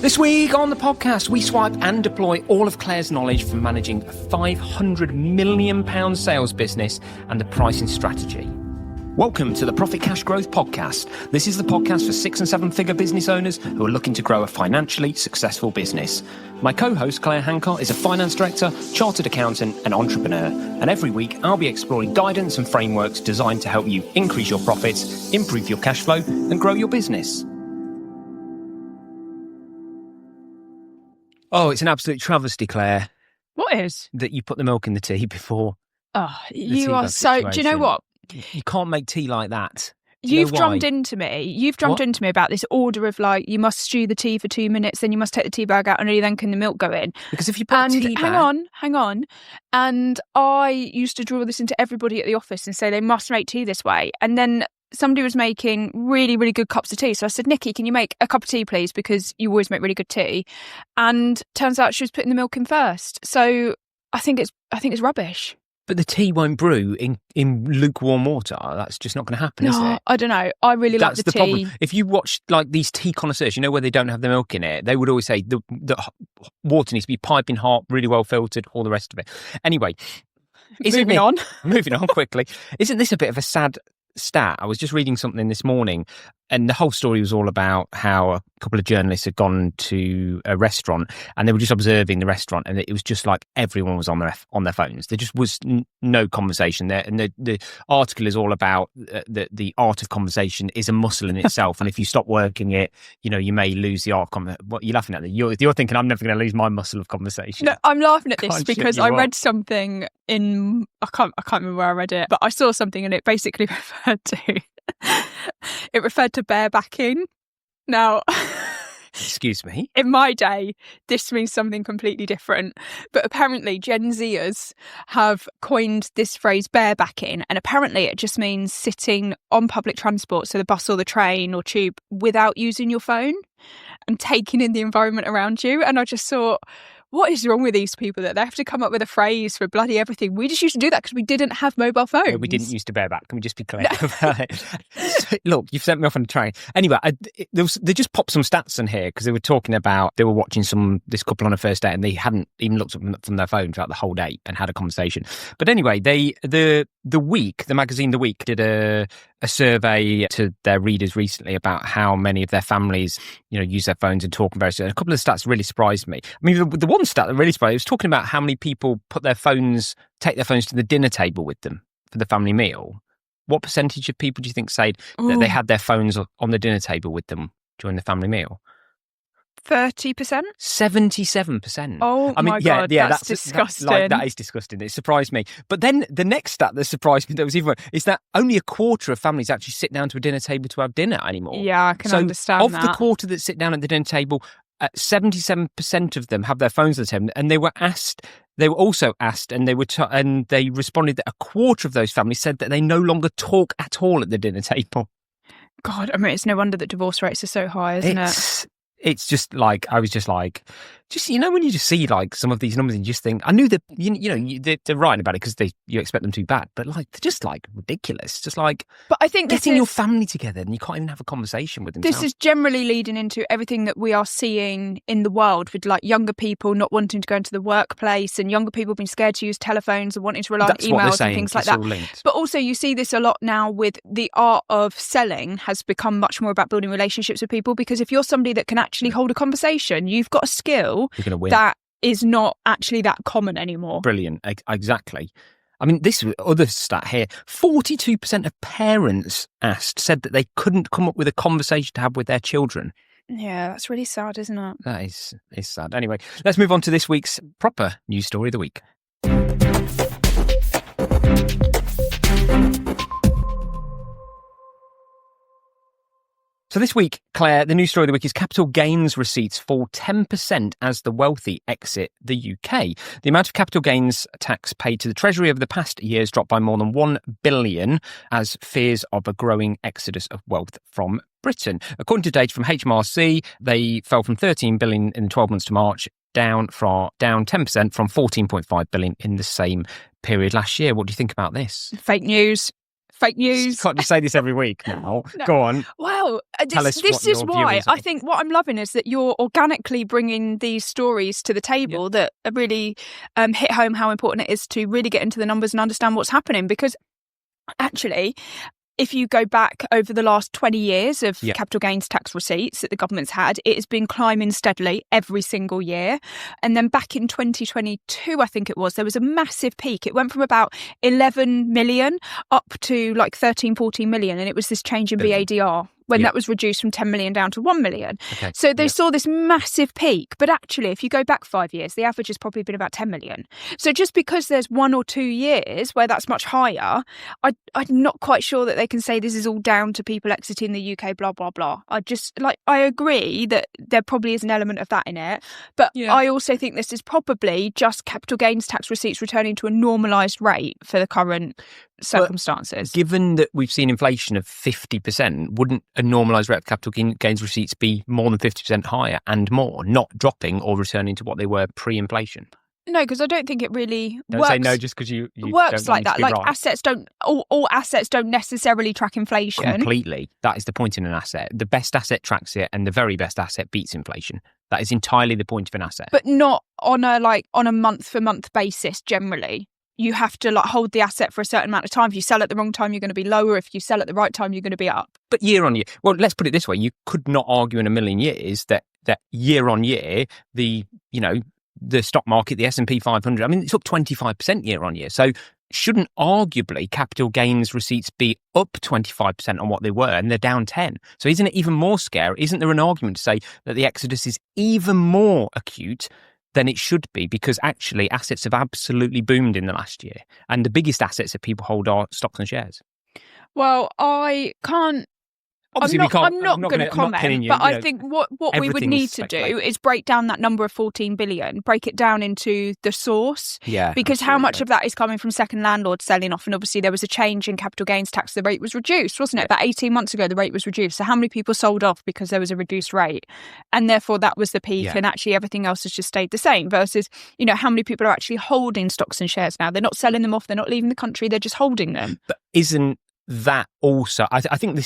This week on the podcast, we swipe and deploy all of Claire's knowledge from managing a £500 million sales business and the pricing strategy. Welcome to the Profit Cash Growth Podcast. This is the podcast for 6 and 7 figure business owners who are looking to grow a financially successful business. My co-host, Claire Hancott, is a finance director, chartered accountant and entrepreneur. And every week, I'll be exploring guidance and frameworks designed to help you increase your profits, improve your cash flow and grow your business. Oh, it's an absolute travesty, Claire. What is? That you put the milk in the tea before. Oh, you are so... Do you know what? You can't make tea like that. You've drummed into me. You've drummed into me about this order of like, you must stew the tea for 2 minutes, then you must take the tea bag out, and only then can the milk go in. Because if you put tea bag... Hang on. And I used to draw this into everybody at the office and say they must make tea this way. And then somebody was making really, really good cups of tea. So I said, Nikki, can you make a cup of tea, please? Because you always make really good tea. And turns out she was putting the milk in first. So I think it's rubbish. But the tea won't brew in lukewarm water. That's just not going to happen, is it? I don't know. I really like the tea. Problem. If you watch like these tea connoisseurs, you know, where they don't have the milk in it, they would always say the water needs to be piping hot, really well filtered, all the rest of it. Anyway, moving on quickly. Isn't this a bit of a sad stat? I was just reading something this morning, and the whole story was all about how a couple of journalists had gone to a restaurant and they were just observing the restaurant, and it was just like everyone was on their phones. There just was no conversation there, and the article is all about the art of conversation is a muscle in itself, and if you stop working it, you know, you may lose the art. What you're laughing at? You're thinking I'm never going to lose my muscle of conversation. No, I'm laughing at this because I read something in I can't remember where I read it, but I saw something and it basically referred to barebacking. Now, excuse me, in my day, this means something completely different. But apparently, Gen Zers have coined this phrase barebacking, and apparently it just means sitting on public transport, so the bus or the train or tube, without using your phone and taking in the environment around you. And I just thought, what is wrong with these people that they have to come up with a phrase for bloody everything? We just used to do that because we didn't have mobile phones. No, we didn't used to bareback. Can we just be clear about it? So, look, you've sent me off on a train. Anyway, they just popped some stats in here because they were talking about, they were watching this couple on a first date and they hadn't even looked up from their phone throughout the whole day and had a conversation. But anyway, the magazine The Week did a survey to their readers recently about how many of their families, you know, use their phones and talk about it. And a couple of stats really surprised me. I mean, the one stat that really surprised me was talking about how many people take their phones to the dinner table with them for the family meal. What percentage of people do you think say that they had their phones on the dinner table with them during the family meal? 30%? 77%. Oh, my God, that's disgusting. That is disgusting. It surprised me. But then the next stat that surprised me that was even worse is that only a quarter of families actually sit down to a dinner table to have dinner anymore. Yeah, I can understand that. Of the quarter that sit down at the dinner table, 77% of them have their phones at the table, and they were also asked, and they responded that a quarter of those families said that they no longer talk at all at the dinner table. God, I mean, it's no wonder that divorce rates are so high, isn't it? It's just like, I was just like, you know, when you just see like some of these numbers and you just think, I knew that, they're writing about it because you expect them to be bad, but like, they're just like ridiculous. Just like, but I think getting your family together and you can't even have a conversation with them. This is generally leading into everything that we are seeing in the world with like younger people not wanting to go into the workplace and younger people being scared to use telephones and wanting to rely on emails and things like that. But also you see this a lot now with the art of selling has become much more about building relationships with people, because if you're somebody that can actually hold a conversation, you've got a skill that is not actually that common anymore. Brilliant. Exactly. I mean, this other stat here, 42% of parents asked said that they couldn't come up with a conversation to have with their children. Yeah, that's really sad, isn't it? That is sad. Anyway, let's move on to this week's proper news story of the week. So this week, Claire, the news story of the week is capital gains receipts fall 10% as the wealthy exit the UK. The amount of capital gains tax paid to the Treasury over the past years dropped by more than $1 billion as fears of a growing exodus of wealth from Britain. According to data from HMRC, they fell from $13 billion in the 12 months to March, down 10% from $14.5 billion in the same period last year. What do you think about this? Fake news. fake You news. can't just say this every week now. No. Go on. Well, Tell us this what is your why view is. I think what I'm loving is that you're organically bringing these stories to the table that really hit home how important it is to really get into the numbers and understand what's happening. Because actually, if you go back over the last 20 years of capital gains tax receipts that the government's had, it has been climbing steadily every single year. And then back in 2022, I think it was, there was a massive peak. It went from about 11 million up to like 13, 14 million. And it was this change in BADR when that was reduced from 10 million down to 1 million. Okay. So they saw this massive peak. But actually, if you go back 5 years, the average has probably been about 10 million. So just because there's 1 or 2 years where that's much higher, I'm not quite sure that they can say this is all down to people exiting the UK, blah, blah, blah. I agree that there probably is an element of that in it. But I also think this is probably just capital gains tax receipts returning to a normalised rate for the current circumstances. But given that we've seen inflation of 50%, wouldn't a normalised rate of capital gains receipts be more than 50% higher and more, not dropping or returning to what they were pre-inflation? No, because I don't think it really don't works. Say no just because you works don't like that. Like right. assets don't, all assets don't necessarily track inflation. Completely. That is the point in an asset. The best asset tracks it, and the very best asset beats inflation. That is entirely the point of an asset. But not on a month for month basis. Generally, you have to hold the asset for a certain amount of time. If you sell at the wrong time, you're going to be lower. If you sell at the right time, you're going to be up. But year on year, well, let's put it this way: you could not argue in a million years that year on year the stock market, the S&P 500, I mean, it's up 25% year on year. So shouldn't arguably capital gains receipts be up 25% on what they were, and they're down 10? So isn't it even more scary? Isn't there an argument to say that the exodus is even more acute than it should be, because actually assets have absolutely boomed in the last year, and the biggest assets that people hold are stocks and shares? Well, I can't. Obviously, I'm not going to comment, but I think what we would need to do is break down that number of 14 billion, break it down into the source. Yeah. Because how much of that is coming from second landlords selling off? And obviously there was a change in capital gains tax. The rate was reduced, wasn't it? About 18 months ago, the rate was reduced. So how many people sold off because there was a reduced rate? And therefore that was the peak, and actually everything else has just stayed the same versus, how many people are actually holding stocks and shares now? They're not selling them off. They're not leaving the country. They're just holding them. But isn't that also, I think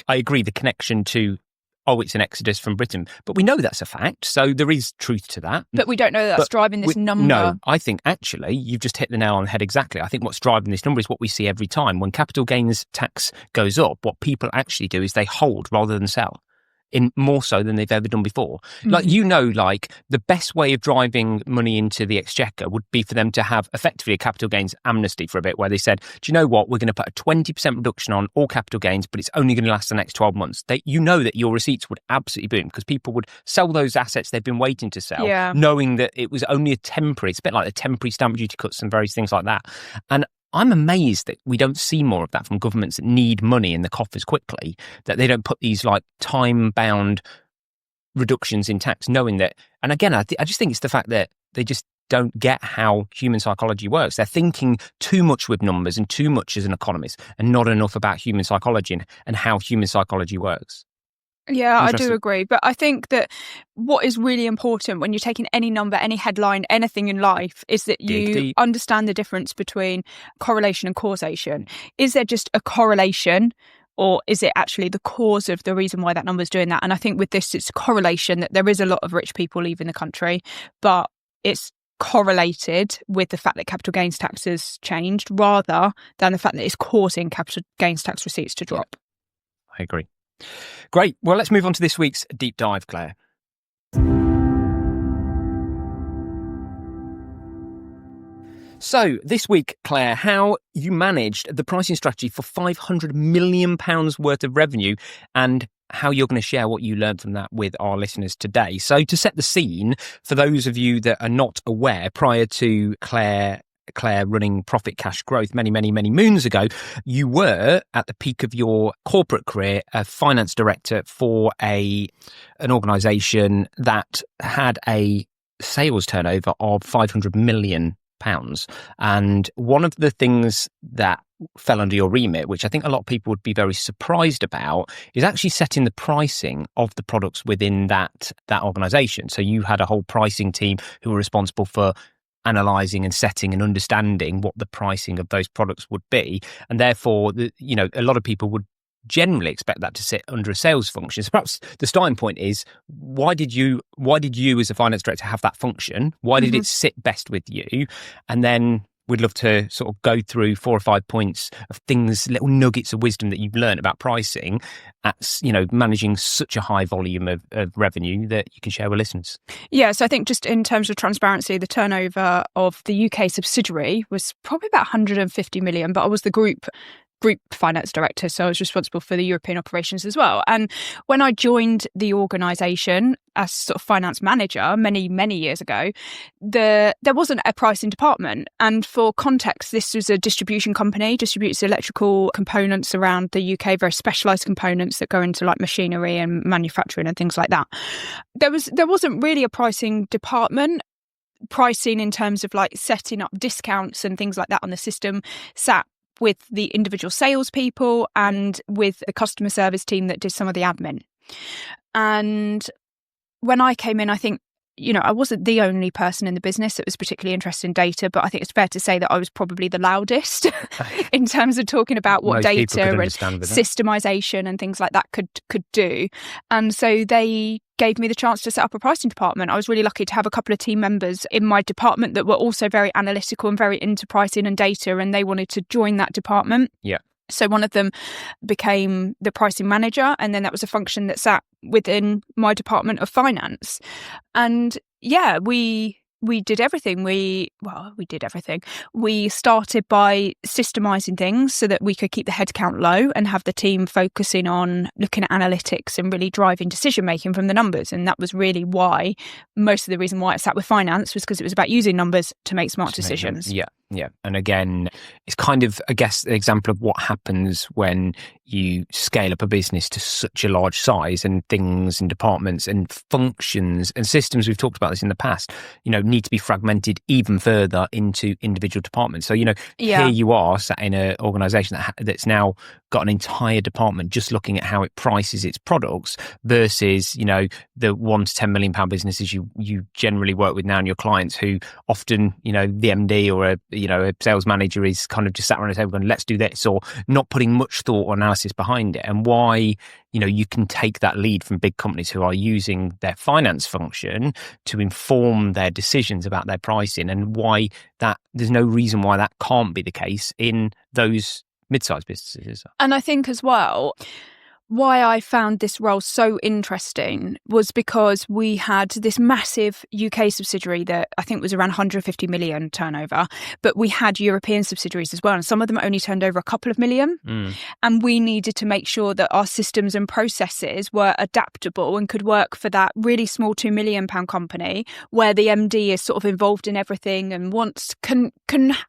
I agree, the connection to, it's an exodus from Britain, but we know that's a fact, so there is truth to that. But we don't know that's driving this number. No, I think actually you've just hit the nail on the head exactly. I think what's driving this number is what we see every time. When capital gains tax goes up, what people actually do is they hold rather than sell. In more so than they've ever done before. The best way of driving money into the exchequer would be for them to have effectively a capital gains amnesty for a bit, where they said, do you know what, we're going to put a 20% reduction on all capital gains, but it's only going to last the next 12 months. That your receipts would absolutely boom, because people would sell those assets they've been waiting to sell, knowing that it was only it's a bit like the temporary stamp duty cuts and various things like that. And I'm amazed that we don't see more of that from governments that need money in the coffers quickly, that they don't put these time-bound reductions in tax, knowing that. And again, I just think it's the fact that they just don't get how human psychology works. They're thinking too much with numbers and too much as an economist, and not enough about human psychology and how human psychology works. Yeah, I do agree. But I think that what is really important when you're taking any number, any headline, anything in life, is that you understand the difference between correlation and causation. Is there just a correlation, or is it actually the cause of the reason why that number is doing that? And I think with this, it's a correlation that there is a lot of rich people leaving the country, but it's correlated with the fact that capital gains tax has changed rather than the fact that it's causing capital gains tax receipts to drop. I agree. Great. Well, let's move on to this week's deep dive, Claire. So this week, Claire, how you managed the pricing strategy for £500 million worth of revenue, and how you're going to share what you learned from that with our listeners today. So to set the scene, for those of you that are not aware, prior to Claire running Profit Cash Growth many moons ago, you were at the peak of your corporate career a finance director for an organisation that had a sales turnover of £500 million. And one of the things that fell under your remit, which I think a lot of people would be very surprised about, is actually setting the pricing of the products within that organisation. So you had a whole pricing team who were responsible for analysing and setting and understanding what the pricing of those products would be. And therefore, a lot of people would generally expect that to sit under a sales function. So perhaps the starting point is, why did you as a finance director have that function? Why did it sit best with you? And then we'd love to sort of go through 4 or 5 points of things, little nuggets of wisdom that you've learned about pricing at, managing such a high volume of revenue that you can share with listeners. Yeah, so I think just in terms of transparency, the turnover of the UK subsidiary was probably about 150 million, but I was the group finance director, so I was responsible for the European operations as well. And when I joined the organisation as sort of finance manager many years ago, there wasn't a pricing department. And for context, this was a distribution company, distributes electrical components around the UK, very specialised components that go into like machinery and manufacturing and things like that. There wasn't really a pricing department. Pricing in terms of like setting up discounts and things like that on the system sat with the individual salespeople and with the customer service team that did some of the admin. And when I came in, I think, I wasn't the only person in the business that was particularly interested in data, but I think it's fair to say that I was probably the loudest in terms of talking about what data and systemization and things like that could do. And so they gave me the chance to set up a pricing department. I was really lucky to have a couple of team members in my department that were also very analytical and very into pricing and data, and they wanted to join that department. Yeah. So one of them became the pricing manager, and then that was a function that sat within my department of finance. And yeah, we did everything. We did everything. We started by systemizing things so that we could keep the headcount low and have the team focusing on looking at analytics and really driving decision making from the numbers. And that was really why, most of the reason why I sat with finance was because it was about using numbers to make smart decisions. Yeah. And again, it's kind of, I guess, an example of what happens when you scale up a business to such a large size, and things and departments and functions and systems, we've talked about this in the past, need to be fragmented even further into individual departments. So, here you are sat in an organisation that's now got an entire department just looking at how it prices its products versus, the 1 to 10 million pound businesses you generally work with now, and your clients who often, the MD or a sales manager is kind of just sat around the table going, let's do this, or not putting much thought or analysis behind it. And why, you can take that lead from big companies who are using their finance function to inform their decisions about their pricing, and why that there's no reason why that can't be the case in those mid-sized businesses. And I think as well, why I found this role so interesting was because we had this massive UK subsidiary that I think was around 150 million turnover, but we had European subsidiaries as well, and some of them only turned over a couple of million. And we needed to make sure that our systems and processes were adaptable and could work for that really small £2 million company where the MD is sort of involved in everything and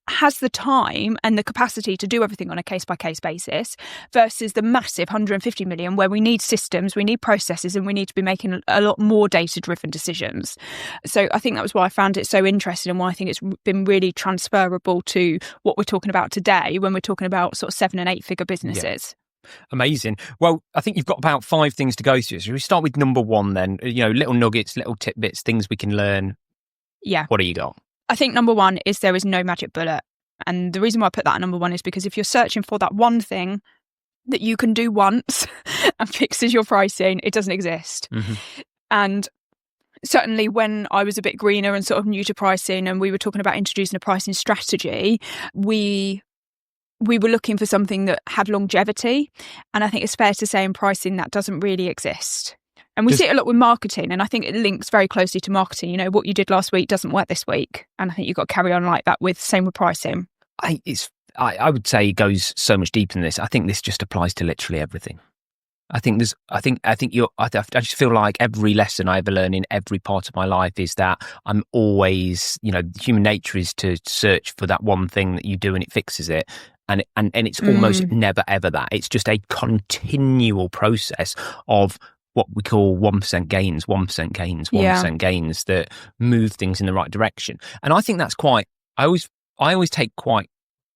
has the time and the capacity to do everything on a case-by-case basis, versus the massive 150 million where we need systems, we need processes, and we need to be making a lot more data-driven decisions. So I think that was why I found it so interesting, and why I think it's been really transferable to what we're talking about today when we're talking about sort of 7 and 8 figure businesses. Yeah. Amazing. Well, I think you've got about 5 things to go through. So we start with number 1 then, little nuggets, little tidbits, things we can learn. Yeah. What do you got? I think number 1 is there is no magic bullet. And the reason why I put that at number 1 is because if you're searching for that one thing that you can do once and fixes your pricing, it doesn't exist. And certainly when I was a bit greener and sort of new to pricing, and we were talking about introducing a pricing strategy, we were looking for something that had longevity. And I think it's fair to say in pricing that doesn't really exist. And we see it a lot with marketing, and I think it links very closely to marketing. What you did last week doesn't work this week. And I think you've got to carry on like that same with pricing. I would say it goes so much deeper than this. I think this just applies to literally everything. I just feel like every lesson I ever learn in every part of my life is that I'm always, human nature is to search for that one thing that you do and it fixes it. And it's almost never ever that. It's just a continual process of what we call 1% gains, 1% gains, 1% gains that move things in the right direction. And I think that's I always take quite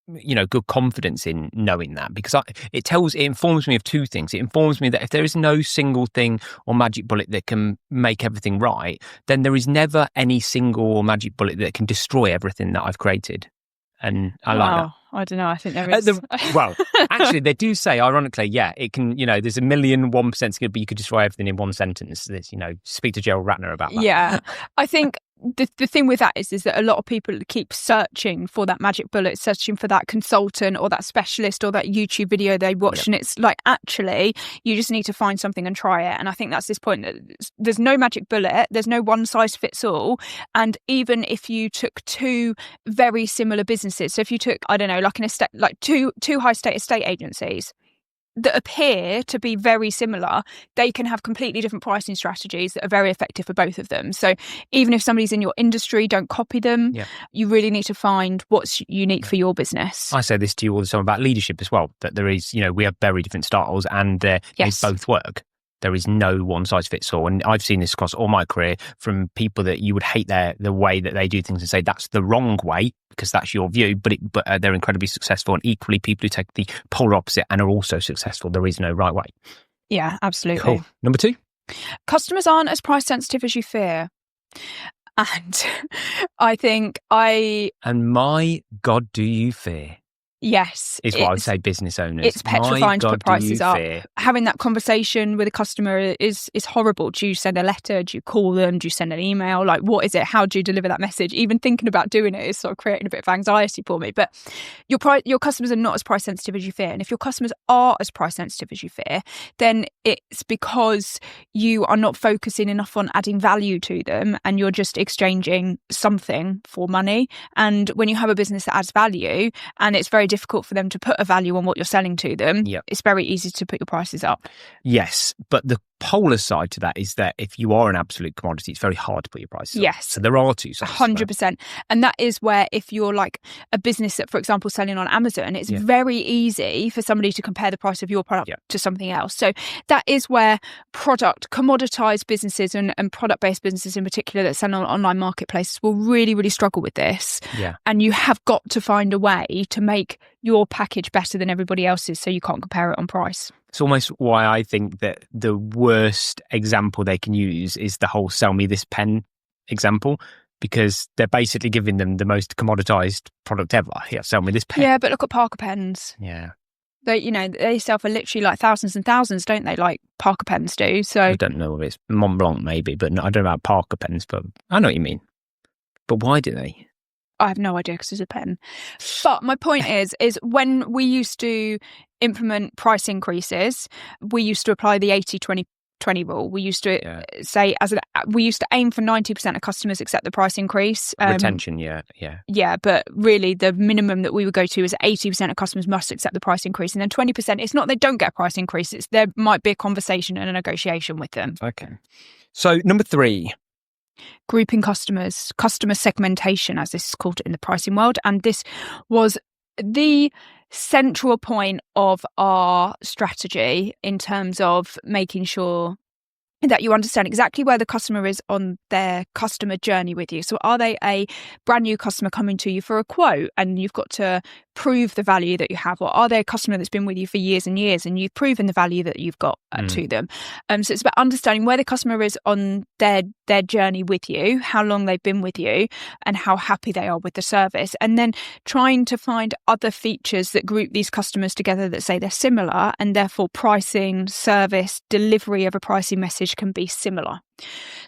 good confidence in knowing that, because it informs me of two things. It informs me that if there is no single thing or magic bullet that can make everything right, then there is never any single magic bullet that can destroy everything that I've created. And I like that. I don't know. I think there is. Well, actually, they do say, ironically, it can, there's 1,000,001% skill, but you could destroy everything in one sentence. There's, speak to Gerald Ratner about that. Yeah. I think the thing with that is that a lot of people keep searching for that magic bullet, searching for that consultant or that specialist or that YouTube video they watched. And it's like, actually, you just need to find something and try it. And I think that's this point that there's no magic bullet. There's no one size fits all. And even if you took two very similar businesses, so if you took, I don't know, like an estate, like two high state estate agencies that appear to be very similar, they can have completely different pricing strategies that are very effective for both of them. So even if somebody's in your industry, don't copy them. You really need to find what's unique for your business. I say this to you all the time about leadership as well, that there is, we have very different styles and they both work. There is no one size fits all. And I've seen this across all my career from people that you would hate the way that they do things and say that's the wrong way because that's your view, but they're incredibly successful. And equally, people who take the polar opposite and are also successful. There is no right way. Yeah, absolutely. Cool. Number 2. Customers aren't as price sensitive as you fear. And I think And my God, do you fear? Yes. Is what I would say business owners. It's petrifying to put prices up. Having that conversation with a customer is horrible. Do you send a letter? Do you call them? Do you send an email? Like, what is it? How do you deliver that message? Even thinking about doing it is sort of creating a bit of anxiety for me. But your customers are not as price sensitive as you fear. And if your customers are as price sensitive as you fear, then it's because you are not focusing enough on adding value to them and you're just exchanging something for money. And when you have a business that adds value and it's very difficult for them to put a value on what you're selling to them, it's very easy to put your prices up. Yes, but the polar side to that is that if you are an absolute commodity, it's very hard to put your prices up. Yes. So there are two sides. 100%. And that is where if you're like a business that, for example, selling on Amazon, it's very easy for somebody to compare the price of your product to something else. So that is where commoditized businesses and product-based businesses in particular that sell on online marketplaces will really, really struggle with this. Yeah. And you have got to find a way to make your package better than everybody else's so you can't compare it on price. It's almost why I think that the worst example they can use is the whole sell me this pen example, because they're basically giving them the most commoditized product ever. Yeah, sell me this pen. Yeah, but look at Parker pens. Yeah. They sell for literally like thousands and thousands, don't they? Like Parker pens do. So I don't know if it's Mont Blanc maybe, but I don't know about Parker pens, but I know what you mean. But why do they? I have no idea because it's a pen. But my point is when we used to implement price increases, we used to apply the 80-20 rule. We used to say we used to aim for 90% of customers accept the price increase. Retention, Yeah, but really the minimum that we would go to is 80% of customers must accept the price increase. And then 20%, it's not they don't get a price increase, it's there might be a conversation and a negotiation with them. Okay. So number 3. Grouping customers, customer segmentation, as this is called in the pricing world. And this was the central point of our strategy in terms of making sure that you understand exactly where the customer is on their customer journey with you. So are they a brand new customer coming to you for a quote and you've got to prove the value that you have? Or are they a customer that's been with you for years and years and you've proven the value that you've got to them? So it's about understanding where the customer is on their journey with you, how long they've been with you and how happy they are with the service. And then trying to find other features that group these customers together that say they're similar and therefore pricing, service, delivery of a pricing message can be similar.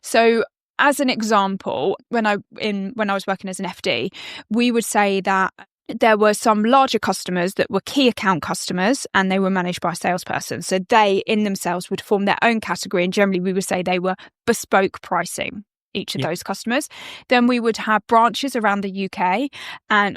So as an example, when I was working as an FD, we would say that there were some larger customers that were key account customers and they were managed by a salesperson. So they in themselves would form their own category and generally we would say they were bespoke pricing. Each of those customers. Then we would have branches around the UK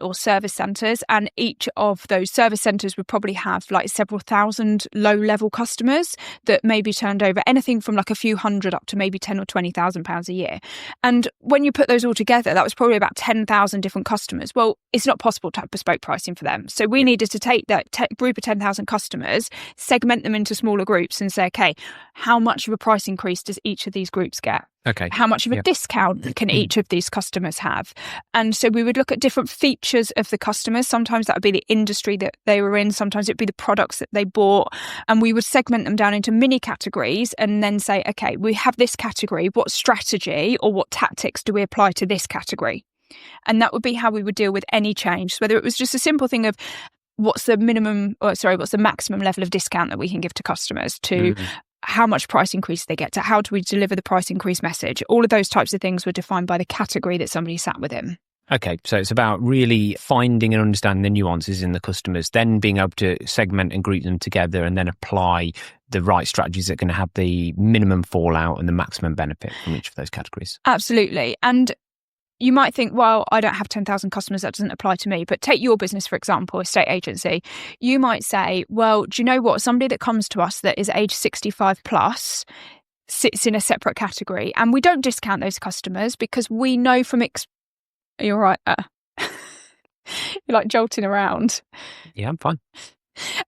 or service centres, and each of those service centres would probably have like several thousand low-level customers that maybe turned over anything from like a few hundred up to maybe £10,000 or £20,000 a year. And when you put those all together, that was probably about 10,000 different customers. Well, it's not possible to have bespoke pricing for them. So we needed to take that group of 10,000 customers, segment them into smaller groups and say, okay, how much of a price increase does each of these groups get? Okay. How much of a discount can each of these customers have? And so we would look at different features of the customers. Sometimes that would be the industry that they were in. Sometimes it'd be the products that they bought. And we would segment them down into mini categories and then say, okay, we have this category. What strategy or what tactics do we apply to this category? And that would be how we would deal with any change. So whether it was just a simple thing of what's the maximum level of discount that we can give to customers, to how much price increase they get, to how do we deliver the price increase message. All of those types of things were defined by the category that somebody sat within. Okay, so it's about really finding and understanding the nuances in the customers, then being able to segment and group them together and then apply the right strategies that are going to have the minimum fallout and the maximum benefit from each of those categories. Absolutely. And you might think, well, I don't have 10,000 customers, that doesn't apply to me. But take your business, for example, estate agency. You might say, well, do you know what? Somebody that comes to us that is age 65 plus sits in a separate category. And we don't discount those customers because we know from... You're right. You're like jolting around. Yeah, I'm fine.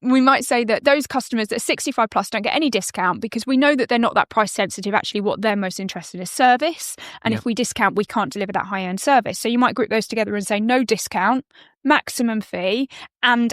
We might say that those customers that are 65 plus don't get any discount because we know that they're not that price sensitive. Actually, what they're most interested in is service. And if we discount, we can't deliver that high end service. So you might group those together and say no discount, maximum fee, and.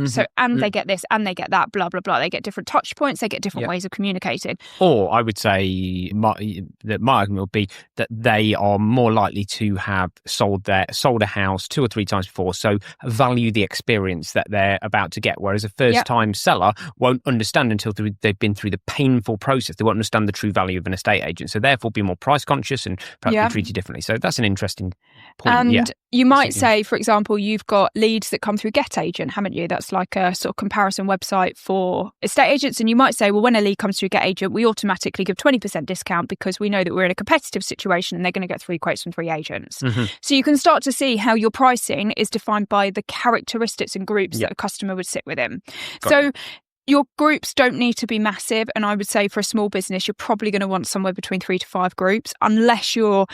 So, they get this and they get that, blah, blah, blah. They get different touch points. They get different ways of communicating. Or I would say that my argument would be that they are more likely to have sold a house 2 or 3 times before. So value the experience that they're about to get. Whereas a first time seller won't understand until they've been through the painful process. They won't understand the true value of an estate agent. So therefore be more price conscious and perhaps be treated differently. So that's an interesting point. And you might say, for example, you've got leads that come through Get Agent, haven't you? That's like a sort of comparison website for estate agents. And you might say, well, when a lead comes through Get Agent, we automatically give 20% discount because we know that we're in a competitive situation and they're going to get 3 quotes from 3 agents. So you can start to see how your pricing is defined by the characteristics and groups that a customer would sit within. Your groups don't need to be massive. And I would say for a small business, you're probably going to want somewhere between 3 to 5 groups, unless you're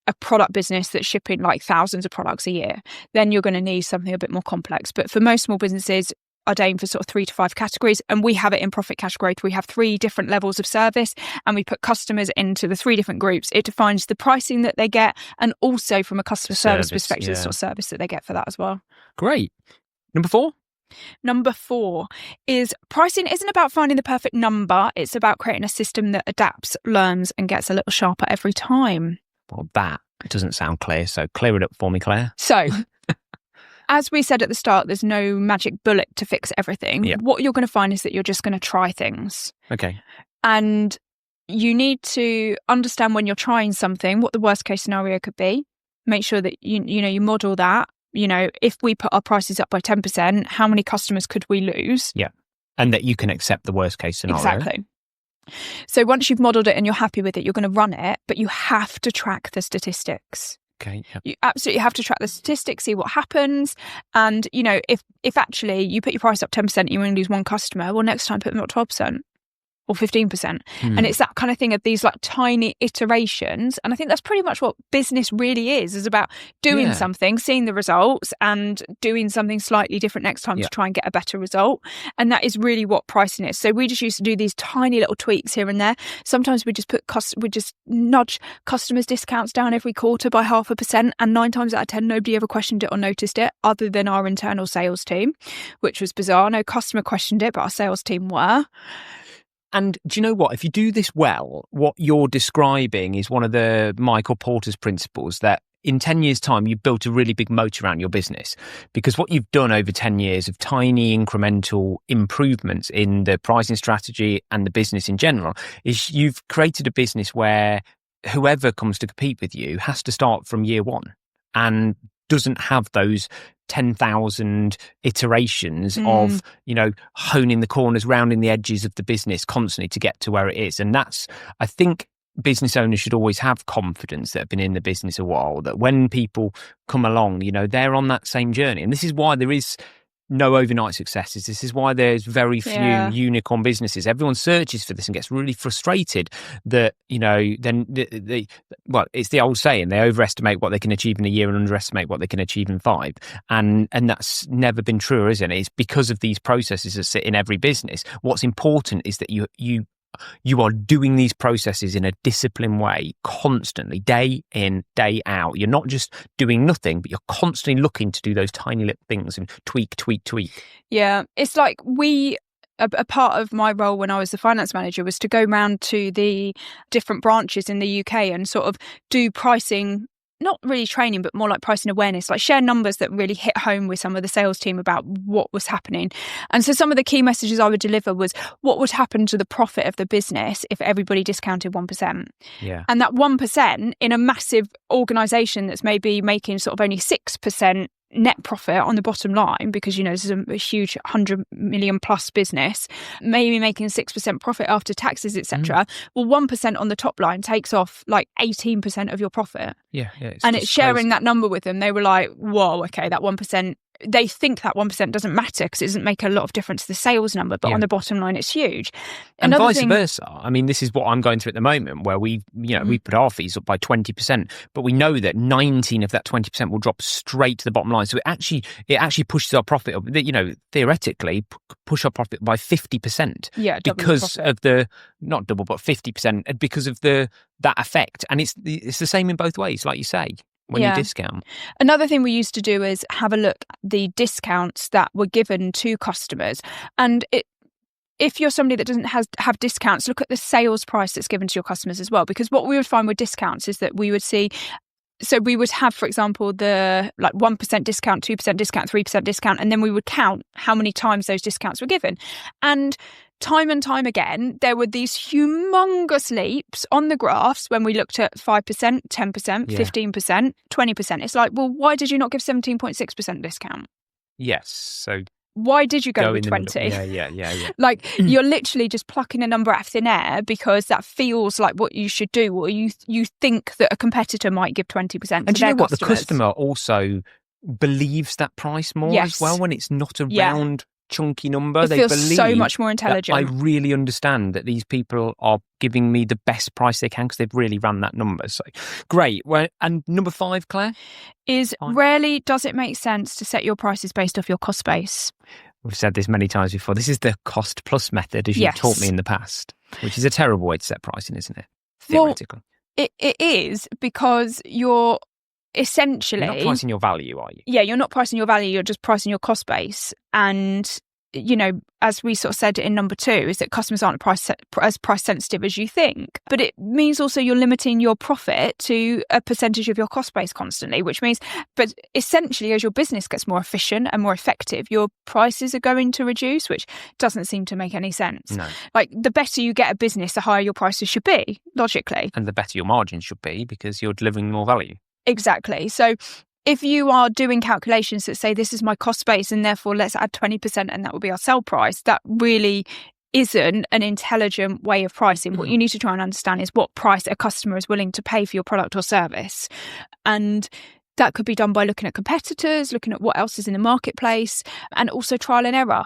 a product business that's shipping like thousands of products a year. Then you're going to need something a bit more complex. But for most small businesses, I'd aim for sort of 3 to 5 categories. And we have it in Profit Cash Growth. We have 3 different levels of service and we put customers into the 3 different groups. It defines the pricing that they get and also from a customer service perspective, the sort of service that they get for that as well. Great. Number 4? Number 4 is pricing isn't about finding the perfect number. It's about creating a system that adapts, learns, and gets a little sharper every time. Well, that doesn't sound clear. So clear it up for me, Claire. So, as we said at the start, there's no magic bullet to fix everything. What you're going to find is that you're just going to try things. Okay. And you need to understand when you're trying something, what the worst case scenario could be. Make sure that you model that. If we put our prices up by 10%, how many customers could we lose? Yeah. And that you can accept the worst case scenario. Exactly. So once you've modelled it and you're happy with it, you're going to run it, but you have to track the statistics. Okay. Yep. You absolutely have to track the statistics, see what happens. And, if actually you put your price up 10%, you only lose 1 customer, well, next time put them up 12%. Or 15%. And it's that kind of thing of these like tiny iterations. And I think that's pretty much what business really is about doing something, seeing the results and doing something slightly different next time to try and get a better result. And that is really what pricing is. So we just used to do these tiny little tweaks here and there. Sometimes we just nudge customers' discounts down every quarter by 0.5%. And 9 times out of 10, nobody ever questioned it or noticed it other than our internal sales team, which was bizarre. No customer questioned it, but our sales team were. And do you know what? If you do this well, what you're describing is one of the Michael Porter's principles that in 10 years' time, you've built a really big moat around your business. Because what you've done over 10 years of tiny incremental improvements in the pricing strategy and the business in general is you've created a business where whoever comes to compete with you has to start from year 1 and doesn't have those 10,000 iterations of, honing the corners, rounding the edges of the business constantly to get to where it is. And that's, I think, business owners should always have confidence that have been in the business a while, that when people come along, they're on that same journey. And this is why there is no overnight successes. This is why there's very few unicorn businesses. Everyone searches for this and gets really frustrated that, it's the old saying, they overestimate what they can achieve in a year and underestimate what they can achieve in 5. And that's never been true, isn't it? It's because of these processes that sit in every business. What's important is that you you are doing these processes in a disciplined way, constantly, day in, day out. You're not just doing nothing, but you're constantly looking to do those tiny little things and tweak. Yeah, it's like a part of my role when I was the finance manager was to go round to the different branches in the UK and sort of do pricing, not really training, but more like pricing awareness, like share numbers that really hit home with some of the sales team about what was happening. And so some of the key messages I would deliver was what would happen to the profit of the business if everybody discounted 1%. Yeah. And that 1% in a massive organisation that's maybe making sort of only 6% net profit on the bottom line, because this is a huge 100 million plus business, maybe making 6% profit after taxes, etc. Well, 1% on the top line takes off like 18% of your profit. Yeah, and it's sharing crazy. That number with them. They were like, whoa, okay, that 1%, they think that 1% doesn't matter because it doesn't make a lot of difference to the sales number, but on the bottom line it's huge. And vice versa. I mean, this is what I'm going through at the moment, where we put our fees up by 20%, but we know that 19 of that 20% will drop straight to the bottom line. So it actually pushes our profit up, theoretically push our profit by 50%. Yeah, because of the, not double, but 50% because of that effect. And it's the same in both ways, like you say. When you discount. Another thing we used to do is have a look at the discounts that were given to customers. And if you're somebody that doesn't have discounts, look at the sales price that's given to your customers as well. Because what we would find with discounts is that we would see, so we would have, for example, the like 1% discount, 2% discount, 3% discount, and then we would count how many times those discounts were given. And time again, there were these humongous leaps on the graphs when we looked at 5%, 10%, 15%, 20%. It's like, well, why did you not give 17.6% discount? Yes. So why did you go with 20? Yeah. Like, you're literally just plucking a number out of thin air because that feels like what you should do, or you think that a competitor might give 20% to their customers. And do you know what? The customer also believes that price more as well when it's not a round, chunky number. It feels so much more intelligent. I really understand that these people are giving me the best price they can because they've really ran that number. So great. Well, and number 5, Claire? Is rarely does it make sense to set your prices based off your cost base. We've said this many times before. This is the cost plus method, as you've taught me in the past, which is a terrible way to set pricing, isn't it? Theoretically. Well, it is, because you're essentially... You're not pricing your value, are you? Yeah, you're not pricing your value, you're just pricing your cost base. And, as we sort of said in number 2, is that customers aren't as price sensitive as you think. But it means also you're limiting your profit to a percentage of your cost base constantly, which means, but essentially as your business gets more efficient and more effective, your prices are going to reduce, which doesn't seem to make any sense. No. Like, the better you get a business, the higher your prices should be, logically. And the better your margins should be because you're delivering more value. Exactly. So if you are doing calculations that say this is my cost base and therefore let's add 20% and that will be our sell price, that really isn't an intelligent way of pricing. What you need to try and understand is what price a customer is willing to pay for your product or service. And that could be done by looking at competitors, looking at what else is in the marketplace, and also trial and error.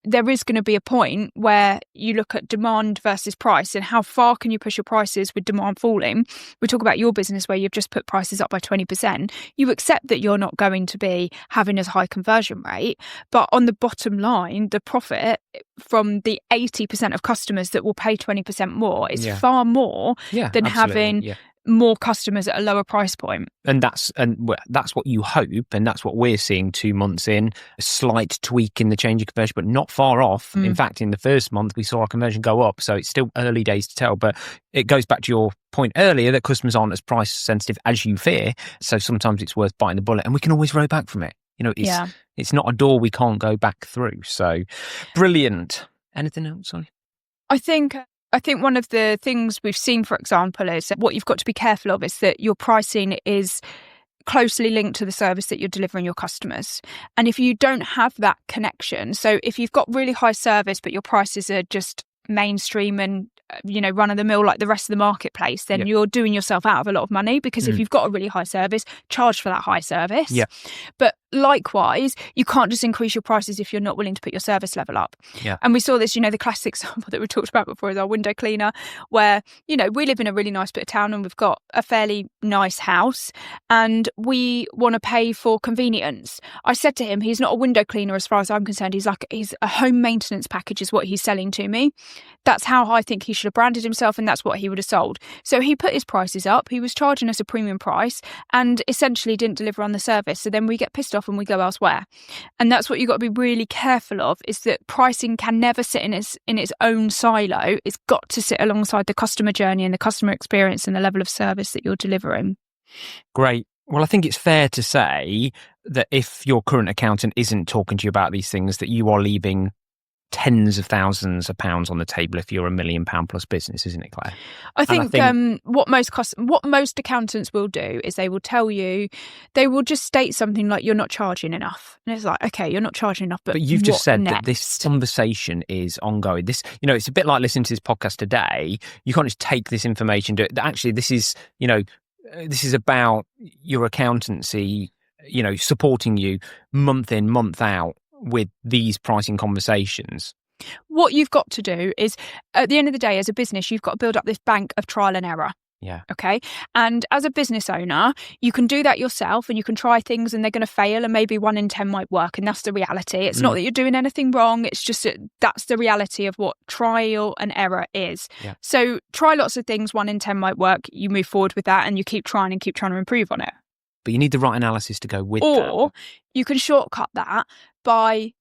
There is going to be a point where you look at demand versus price and how far can you push your prices with demand falling. We talk about your business where you've just put prices up by 20%. You accept that you're not going to be having as high conversion rate, but on the bottom line, the profit from the 80% of customers that will pay 20% more is far more than having more customers at a lower price point. And that's what you hope, and that's what we're seeing 2 months in, a slight tweak in the change of conversion, but not far off. In fact, in the first month we saw our conversion go up, so it's still early days to tell, but it goes back to your point earlier that customers aren't as price sensitive as you fear, so sometimes it's worth biting the bullet, and we can always row back from it. It's not a door we can't go back through. So brilliant. Anything else? Sorry. I think one of the things we've seen, for example, is that what you've got to be careful of is that your pricing is closely linked to the service that you're delivering your customers. And if you don't have that connection, so if you've got really high service, but your prices are just mainstream and run of the mill like the rest of the marketplace, then you're doing yourself out of a lot of money, because if you've got a really high service, charge for that high service. But likewise, you can't just increase your prices if you're not willing to put your service level up. Yeah. And we saw this, the classic example that we talked about before is our window cleaner, where, we live in a really nice bit of town and we've got a fairly nice house and we want to pay for convenience. I said to him, he's not a window cleaner as far as I'm concerned. He's a home maintenance package is what he's selling to me. That's how I think he should have branded himself and that's what he would have sold. So he put his prices up. He was charging us a premium price and essentially didn't deliver on the service. So then we get pissed off and we go elsewhere. And that's what you've got to be really careful of, is that pricing can never sit in its own silo. It's got to sit alongside the customer journey and the customer experience and the level of service that you're delivering. Great. Well, I think it's fair to say that if your current accountant isn't talking to you about these things, that you are leaving tens of thousands of pounds on the table if you're £1 million plus business, isn't it, Claire? I think what most accountants will do is they will tell you, they will just state something like, you're not charging enough. And it's like, okay, you're not charging enough, but you've just said next? That this conversation is ongoing. This, it's a bit like listening to this podcast today. You can't just take this information. Actually, this is about your accountancy, supporting you month in, month out with these pricing conversations. What you've got to do is, at the end of the day, as a business, you've got to build up this bank of trial and error. Yeah. Okay. And as a business owner, you can do that yourself and you can try things and they're going to fail and maybe 1 in 10 might work. And that's the reality. It's not that you're doing anything wrong. It's just that's the reality of what trial and error is. Yeah. So try lots of things. 1 in 10 might work. You move forward with that and you keep trying to improve on it. But you need the right analysis to go with that. Or you can shortcut that by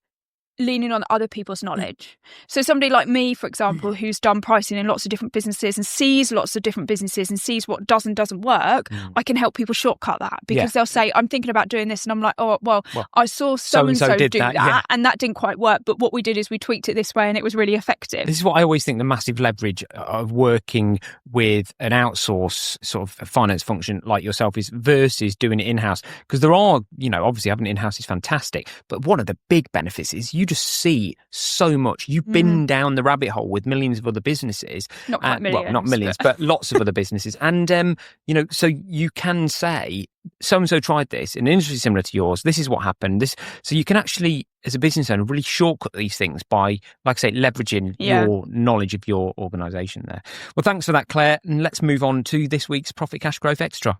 leaning on other people's knowledge. So somebody like me, for example, who's done pricing in lots of different businesses and sees lots of different businesses and sees what does and doesn't work, I can help people shortcut that because they'll say, I'm thinking about doing this. And I'm like, oh, well I saw so-and-so do that and that didn't quite work. But what we did is we tweaked it this way and it was really effective. This is what I always think the massive leverage of working with an outsource sort of finance function like yourself is versus doing it in-house. Because there are, obviously having it in-house is fantastic. But one of the big benefits is you just see so much. You've been down the rabbit hole with millions of other businesses. Not quite millions. Well, not millions, but lots of other businesses. And, so you can say, so-and-so tried this in an industry similar to yours. This is what happened. So you can actually, as a business owner, really shortcut these things by, like I say, leveraging your knowledge of your organisation there. Well, thanks for that, Claire. And let's move on to this week's Profit Cash Growth Extra.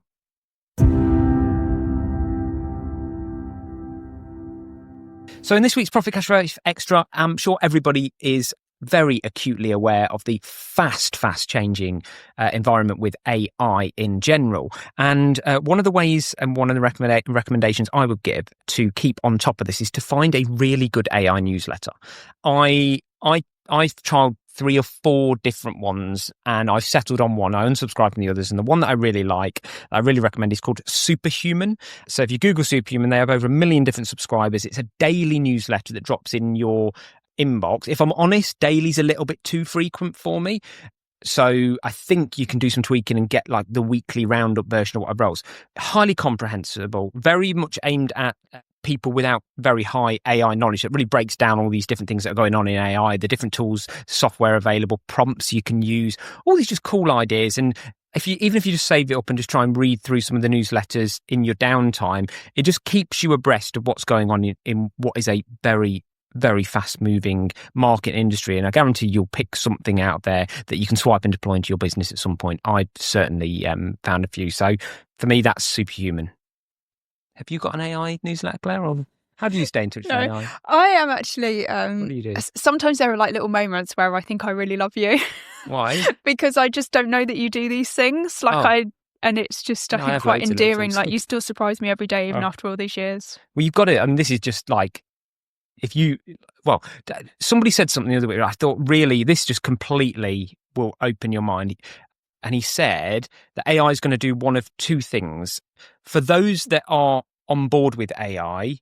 So in this week's Profit Cash Growth Extra, I'm sure everybody is very acutely aware of the fast changing environment with AI in general. And one of the ways and one of the recommendations I would give to keep on top of this is to find a really good AI newsletter. I've tried 3 or 4 different ones and I've settled on one. I unsubscribed from the others, and the one that I really like, I really recommend, is called Superhuman. So if you Google Superhuman, they have over 1 million different subscribers. It's a daily newsletter that drops in your inbox. If I'm honest, daily's a little bit too frequent for me. So I think you can do some tweaking and get like the weekly roundup version of what I wrote. Highly comprehensible, very much aimed at people without very high AI knowledge. It really breaks down all these different things that are going on in AI, the different tools, software available, prompts you can use, all these just cool ideas. And even if you just save it up and just try and read through some of the newsletters in your downtime, it just keeps you abreast of what's going on in what is a very, very fast-moving market industry. And I guarantee you'll pick something out there that you can swipe and deploy into your business at some point. I've certainly found a few. So for me, that's Superhuman. Have you got an AI newsletter, Claire, or how do you stay in touch with AI? I am actually... what do you do? Sometimes there are like little moments where I think I really love you. Why? Because I just don't know that you do these things. And it's just, I think, quite endearing. Like, you still surprise me every day, even after all these years. Well, you've got it. I mean, this is just like, somebody said something the other week. I thought, really, this just completely will open your mind. And he said that AI is going to do one of 2 things. For those that are on board with AI,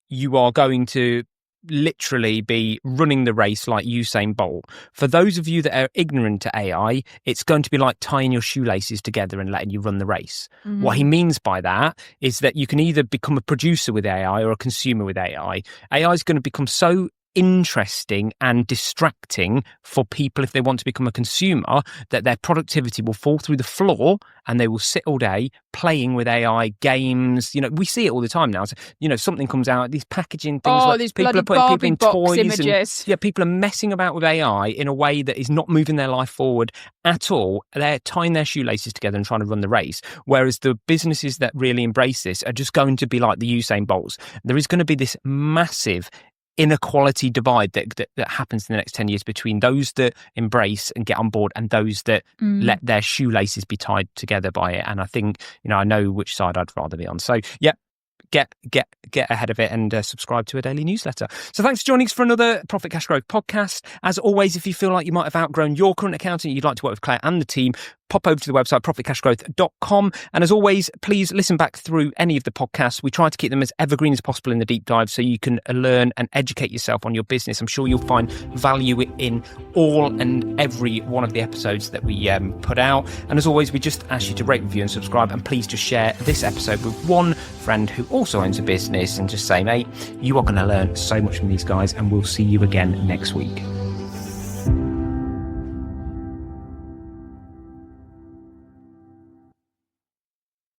you are going to literally be running the race like Usain Bolt. For those of you that are ignorant to AI, it's going to be like tying your shoelaces together and letting you run the race. Mm-hmm. What he means by that is that you can either become a producer with AI or a consumer with AI. AI is going to become so interesting and distracting for people if they want to become a consumer, that their productivity will fall through the floor and they will sit all day playing with AI games. We see it all the time now. So, something comes out, these packaging things, like these people bloody are putting people Barbie in box toys images. and people are messing about with AI in a way that is not moving their life forward at all. They're tying their shoelaces together and trying to run the race, whereas the businesses that really embrace this are just going to be like the Usain Bolts. There is going to be this massive inequality divide that happens in the next 10 years between those that embrace and get on board and those that let their shoelaces be tied together by it. And I think, I know which side I'd rather be on. So, yeah. Get ahead of it and subscribe to a daily newsletter. So thanks for joining us for another Profit Cash Growth podcast. As always, if you feel like you might have outgrown your current accountant, you'd like to work with Claire and the team, pop over to the website, profitcashgrowth.com. And as always, please listen back through any of the podcasts. We try to keep them as evergreen as possible in the deep dive so you can learn and educate yourself on your business. I'm sure you'll find value in all and every one of the episodes that we put out. And as always, we just ask you to rate, review and subscribe. And please just share this episode with one friend who also owns a business and just say, mate, you are going to learn so much from these guys, and we'll see you again next week.